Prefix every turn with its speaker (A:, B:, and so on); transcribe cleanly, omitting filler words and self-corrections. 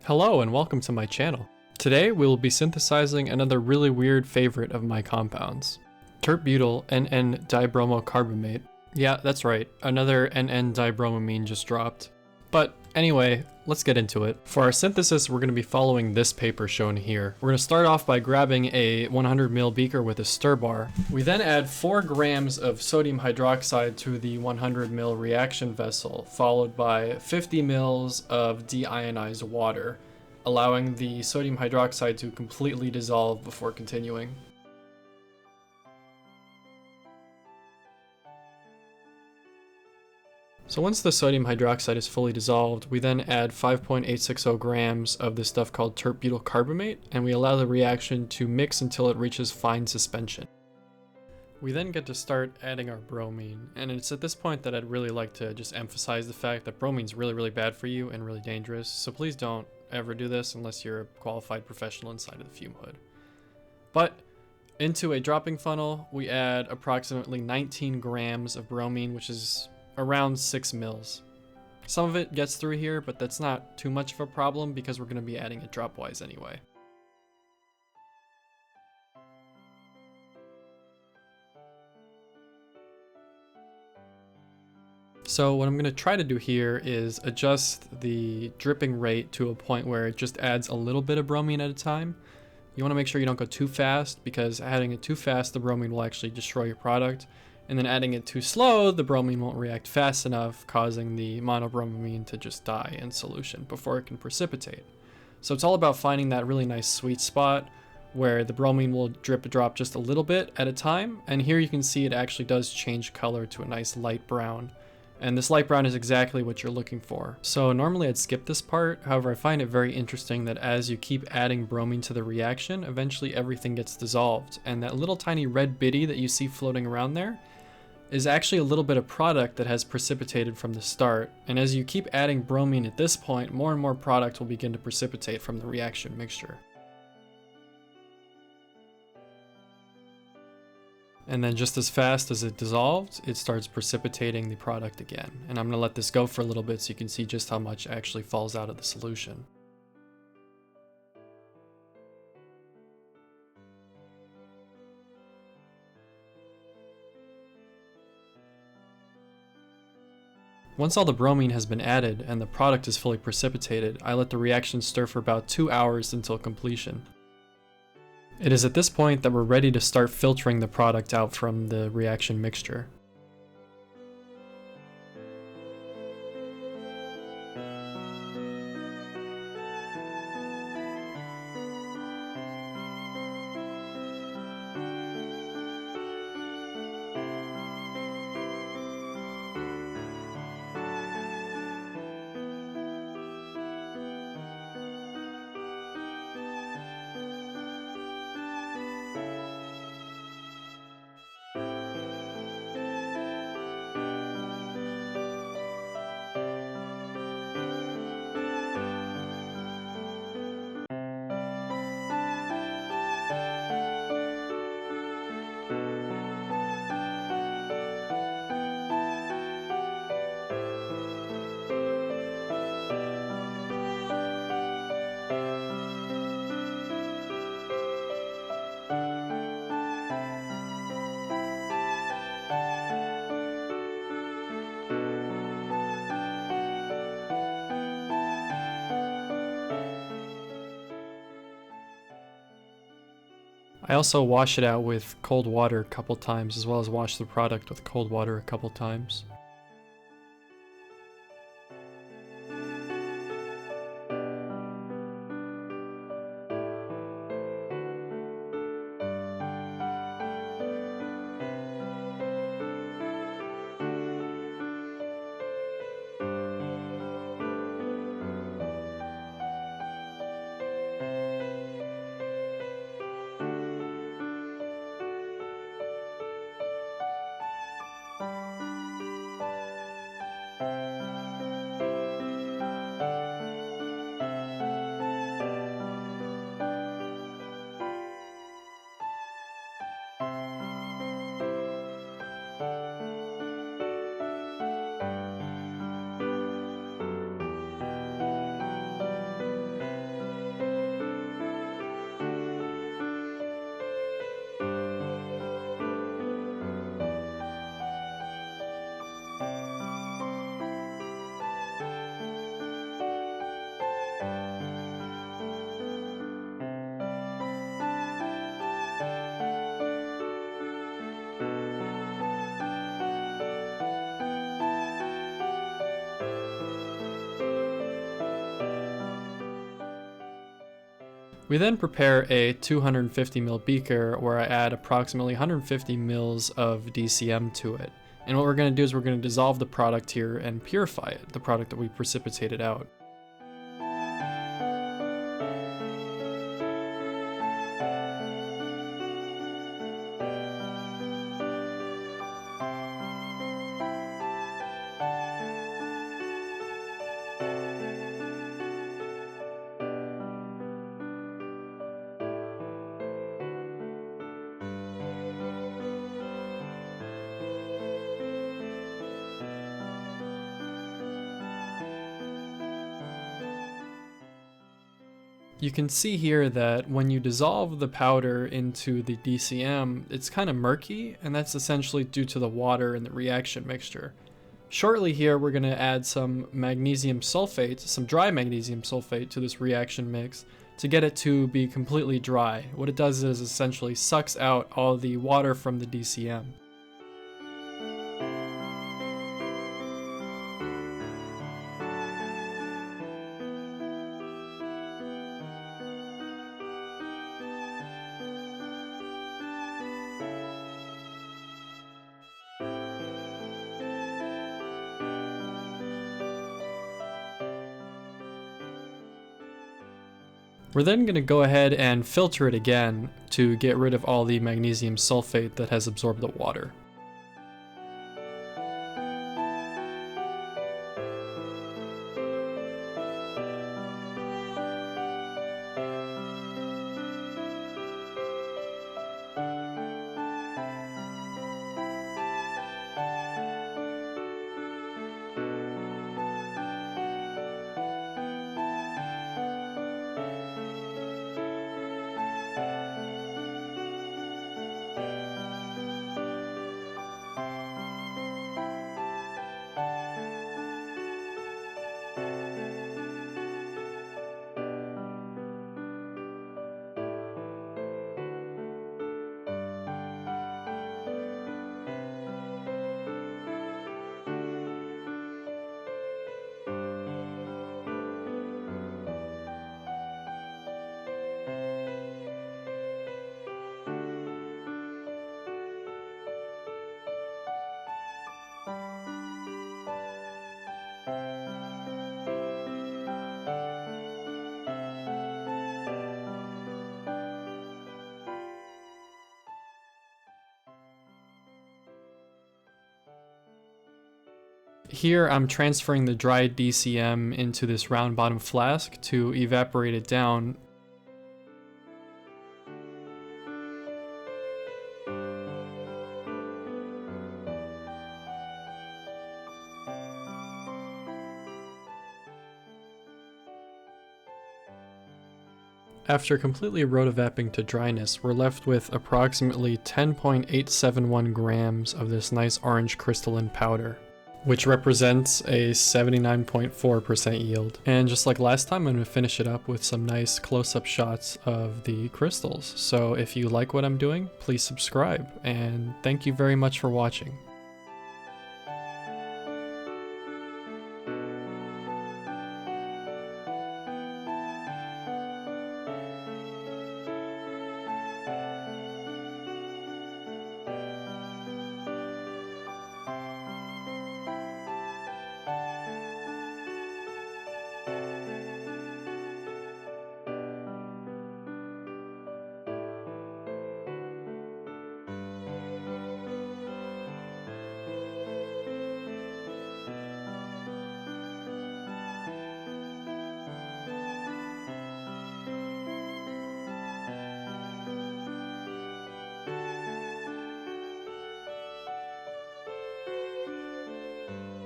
A: Hello and welcome to my channel. Today we will be synthesizing another really weird favorite of my compounds. Tert-Butyl N N-dibromocarbamate. Yeah, that's right, another N N-dibromamine just dropped. But anyway, let's get into it. For our synthesis, we're going to be following this paper shown here. We're going to start off by grabbing a 100 ml beaker with a stir bar. We then add 4 grams of sodium hydroxide to the 100 ml reaction vessel, followed by 50 ml of deionized water, allowing the sodium hydroxide to completely dissolve before continuing. So once the sodium hydroxide is fully dissolved, we then add 5.860 grams of this stuff called tert-Butyl carbamate, and we allow the reaction to mix until it reaches fine suspension. We then get to start adding our bromine, and it's at this point that I'd really like to just emphasize the fact that bromine's really bad for you and really dangerous, so please don't ever do this unless you're a qualified professional inside of the fume hood. But into a dropping funnel, we add approximately 19 grams of bromine, which is around 6 mils. Some of it gets through here, but that's not too much of a problem because we're going to be adding it dropwise anyway. So what I'm going to try to do here is adjust the dripping rate to a point where it just adds a little bit of bromine at a time. You want to make sure you don't go too fast, because adding it too fast, the bromine will actually destroy your product. And then adding it too slow, the bromine won't react fast enough, causing the monobromamine to just die in solution before it can precipitate. So it's all about finding that really nice sweet spot where the bromine will drip-drop just a little bit at a time. And here you can see it actually does change color to a nice light brown. And this light brown is exactly what you're looking for. So normally I'd skip this part, however I find it very interesting that as you keep adding bromine to the reaction, eventually everything gets dissolved. And that little tiny red bitty that you see floating around there is actually a little bit of product that has precipitated from the start. And as you keep adding bromine at this point, more and more product will begin to precipitate from the reaction mixture. And then just as fast as it dissolved, it starts precipitating the product again. And I'm going to let this go for a little bit so you can see just how much actually falls out of the solution. Once all the bromine has been added and the product is fully precipitated, I let the reaction stir for about 2 hours until completion. It is at this point that we're ready to start filtering the product out from the reaction mixture. I also wash it out with cold water a couple times, as well as wash the product with cold water a couple times. We then prepare a 250 ml beaker where I add approximately 150 mils of DCM to it. And what we're going to do is we're going to dissolve the product here and purify it, the product that we precipitated out. You can see here that when you dissolve the powder into the DCM, it's kind of murky, and that's essentially due to the water and the reaction mixture. Shortly here, we're going to add some magnesium sulfate, some dry magnesium sulfate to this reaction mix to get it to be completely dry. What it does is essentially sucks out all the water from the DCM. We're then going to go ahead and filter it again to get rid of all the magnesium sulfate that has absorbed the water. Here I'm transferring the dried DCM into this round bottom flask to evaporate it down. After completely rotovapping to dryness, we're left with approximately 10.871 grams of this nice orange crystalline powder, which represents a 79.4% yield. And just like last time, I'm going to finish it up with some nice close-up shots of the crystals. So if you like what I'm doing, please subscribe, and thank you very much for watching.